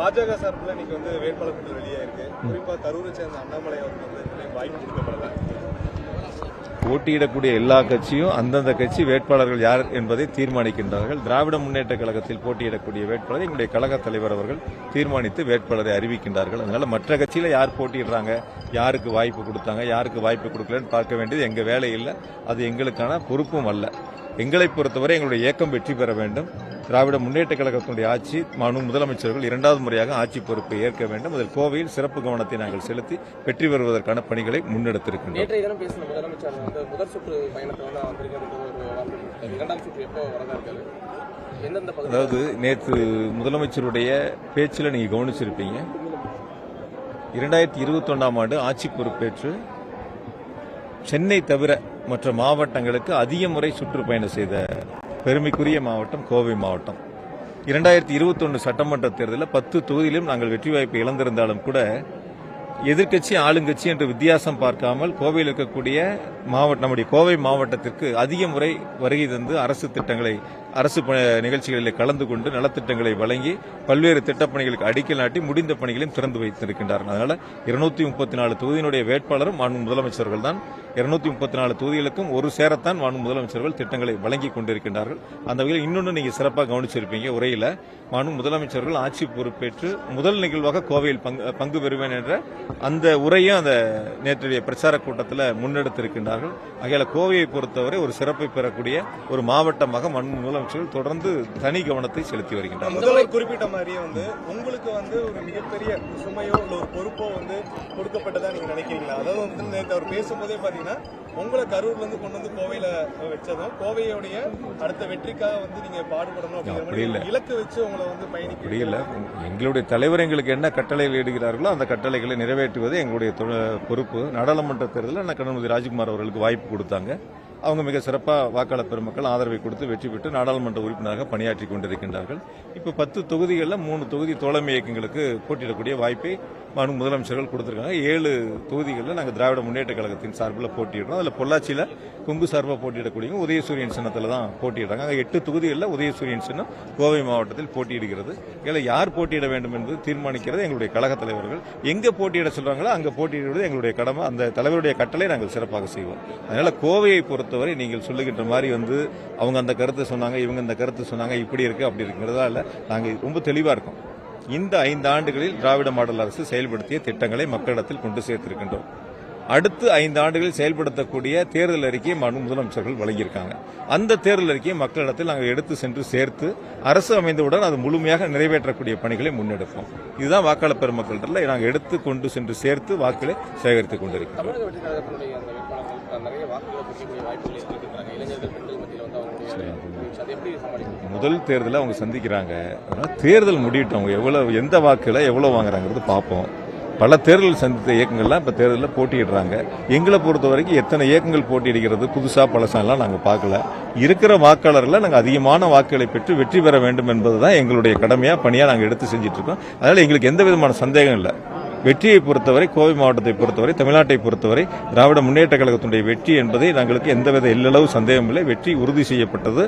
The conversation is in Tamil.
பாஜக சார்பில் இன்னைக்கு வந்து வேட்பாளர் பட்டியல் வெளியாயிருக்கு. குறிப்பா கரூரை சேர்ந்த அண்ணாமலை அவருக்கு வந்து வாய்ப்பு கொடுக்கப்படல. போட்டியிடக்கூடிய எல்லா கட்சியும் அந்தந்த கட்சி வேட்பாளர்கள் யார் என்பதை தீர்மானிக்கின்றார்கள். திராவிட முன்னேற்ற கழகத்தில் போட்டியிடக்கூடிய வேட்பாளரை எங்களுடைய கழக தலைவர் அவர்கள் தீர்மானித்து வேட்பாளரை அறிவிக்கின்றார்கள். அதனால மற்ற கட்சியில யார் போட்டியிடுறாங்க, யாருக்கு வாய்ப்பு கொடுத்தாங்க, யாருக்கு வாய்ப்பு கொடுக்கலன்னு பார்க்க வேண்டியது எங்க வேலை இல்லை. அது எங்களுக்கான பொறுப்பும் அல்ல. எங்களை பொறுத்தவரை எங்களுடைய இயக்கம் வெற்றி பெற வேண்டும். திராவிட முன்னேற்ற கழகத்தினுடைய ஆட்சி முதலமைச்சர்கள் இரண்டாவது முறையாக ஆட்சி பொறுப்பை ஏற்க வேண்டும். அதில் கோவையில் சிறப்பு கவனத்தை நாங்கள் செலுத்தி வெற்றி பெறுவதற்கான பணிகளை முன்னெடுத்திருக்கின்றோம். அதாவது நேற்று முதலமைச்சருடைய பேச்சில் நீங்க கவனிச்சிருப்பீங்க. 2021ஆம் ஆண்டு ஆட்சி பொறுப்பேற்று சென்னை தவிர மற்ற மாவட்டங்களுக்கு அதிக முறை சுற்றுப்பயணம் செய்த பெருமைக்குரிய மாவட்டம் கோவை மாவட்டம். 2021 சட்டமன்ற தேர்தலில் 10 தொகுதியிலும் நாங்கள் வெற்றி வாய்ப்பை இழந்திருந்தாலும் கூட எதிர்க்கட்சி ஆளுங்கட்சி என்று வித்தியாசம் பார்க்காமல் கோவையில் இருக்கக்கூடிய நம்முடைய கோவை மாவட்டத்திற்கு அதிக முறை வருகை தந்து அரசு திட்டங்களை அரசு நிகழ்ச்சிகளில் கலந்து கொண்டு நலத்திட்டங்களை வழங்கி பல்வேறு திட்டப்பணிகளுக்கு அடிக்கல் நாட்டி முடிந்த பணிகளையும் திறந்து வைத்திருக்கின்றார்கள். அதனால 234 தொகுதியினுடைய வேட்பாளரும் மாண்பு முதலமைச்சர்கள் தான். 234 தொகுதிகளுக்கும் ஒரு சேரத்தான் மாண்பு முதலமைச்சர்கள் திட்டங்களை வழங்கி கொண்டிருக்கின்றார்கள். அந்த வகையில் இன்னொன்று நீங்க சிறப்பாக கவனிச்சிருப்பீங்க. உரையில மாண்பு முதலமைச்சர்கள் ஆட்சி பொறுப்பேற்று முதல் நிகழ்வாக கோவையில் பங்கு பெறுவேன் என்ற அந்த உரையும் அந்த நேற்றைய பிரச்சார கூட்டத்தில் முன்னெடுத்திருக்கின்றார்கள். ஆகையால கோவையை பொறுத்தவரை ஒரு சிறப்பை பெறக்கூடிய ஒரு மாவட்டமாக மாண்பு முதலமைச்சர்கள் தொடர்ந்து தனி கவனத்தை செலுத்தி வருகின்றனர். முதல்வர் குறிப்பிட்ட மாதிரியே வந்து உங்களுக்கு வந்து ஒரு மிகப்பெரிய சுமையோ இல்ல ஒரு பொறுப்போ வந்து கொடுக்கப்பட்டதா நீங்க நினைக்கிறீங்களா? அதாவது வந்து நேற்று அவர் பேசும்போதே பாத்தீங்கன்னா உங்களை கரூர்ல இருந்து கொண்டு வந்து கோவையில வச்சதும் கோவையுடைய அடுத்த வெற்றிக்காக வந்து நீங்க பாடுபடணும் அப்படிங்கிற இலக்கு வச்சு உங்களை வந்து பயணிக்க இல்ல. எங்களுடைய தலைவர் எங்களுக்கு என்ன கட்டளைகள் இடுகிறார்களோ அந்த கட்டளைகளை நிறைவேற்றுவது எங்களுடைய பொறுப்பு. நாடாளுமன்ற தேர்தலில் கருணாநிதி ராஜ்குமார் அவர்களுக்கு வாய்ப்பு கொடுத்தாங்க. அவங்க மிக சிறப்பாக வாக்காளர் பெருமக்கள் ஆதரவை கொடுத்து வெற்றி பெற்று நாடாளுமன்ற உறுப்பினராக பணியாற்றி கொண்டிருக்கின்றார்கள். இப்போ 10 தொகுதிகளில் 3 தொகுதி தோழமை இயக்கங்களுக்கு போட்டியிடக்கூடிய வாய்ப்பை மாண்பு முதலமைச்சர்கள் கொடுத்திருக்காங்க. 7 தொகுதிகளில் நாங்கள் திராவிட முன்னேற்ற கழகத்தின் சார்பில் போட்டியிடுறோம். அதில் பொள்ளாச்சியில் கொங்கு சார்பாக போட்டியிடக்கூடிய உதயசூரியன் சின்னத்தில் தான் போட்டியிடுறாங்க. 8 தொகுதிகளில் உதயசூரியன் சின்னம் கோவை மாவட்டத்தில் போட்டியிடுகிறது. இதில் யார் போட்டியிட வேண்டும் என்பது தீர்மானிக்கிறது எங்களுடைய கழக தலைவர்கள். எங்கே போட்டியிட சொல்றாங்களோ அங்கே போட்டியிடுவது எங்களுடைய கடமை. அந்த தலைவருடைய கட்டளை நாங்கள் சிறப்பாக செய்வோம். அதனால கோவையை பொறுத்தவரை நீங்கள் சொல்லுகின்ற மாதிரி வந்து அவங்க அந்த கருத்தை சொன்னாங்க, இவங்க இந்த கருத்து சொன்னாங்க, இப்படி இருக்கு அப்படி இருக்குங்கிறதால நாங்கள் ரொம்ப தெளிவா இருக்கோம். இந்த 5 ஆண்டுகளில் திராவிட மாடல் அரசு செயல்படுத்திய திட்டங்களை மக்களிடத்தில் கொண்டு சேர்த்திருக்கின்றோம். அடுத்து 5 ஆண்டுகளில் செயல்படுத்தக்கூடிய தேர்தல் அறிக்கையை மாண்பு முதலமைச்சர்கள் வழங்கியிருக்காங்க. அந்த தேர்தல் அறிக்கையை மக்களிடத்தில் நாங்கள் எடுத்து சென்று சேர்த்து அரசு அமைந்தவுடன் அது முழுமையாக நிறைவேற்றக்கூடிய பணிகளை முன்னெடுப்போம். இதுதான் வாக்காளர் பெருமக்களிடத்தில் நாங்கள் எடுத்து கொண்டு சென்று சேர்த்து வாக்குகளை சேகரித்துக் கொண்டிருக்கிறோம். முதல் தேர்தலை அவங்க சந்திக்கிறாங்க. தேர்தல் முடிவிட்டு அவங்க எவ்வளவு எந்த வாக்குல எவ்வளவு வாங்குறாங்கிறது பார்ப்போம். பல தேர்தல் சந்தித்த இயக்கங்கள்லாம் இப்ப தேர்தலில் போட்டியிடுறாங்க. எங்களை பொறுத்த வரைக்கும் எத்தனை இயக்கங்கள் போட்டியிடுகிறது புதுசா பழசாலாம் நாங்கள் பார்க்கல. இருக்கிற வாக்காளர்களை நாங்கள் அதிகமான வாக்குகளை பெற்று வெற்றி பெற வேண்டும் என்பதுதான் எங்களுடைய கடமையா பணியா நாங்கள் எடுத்து செஞ்சிட்டு இருக்கோம். அதனால எங்களுக்கு எந்த விதமான சந்தேகம் இல்லை. வெற்றியை பொறுத்தவரை கோவை மாவட்டத்தை பொறுத்தவரை தமிழ்நாட்டை பொறுத்தவரை திராவிட முன்னேற்ற கழகத்தினுடைய வெற்றி என்பதை நாங்களுக்கு எந்தவித எல்லளவு சந்தேகம் இல்லை. வெற்றி உறுதி செய்யப்பட்டது.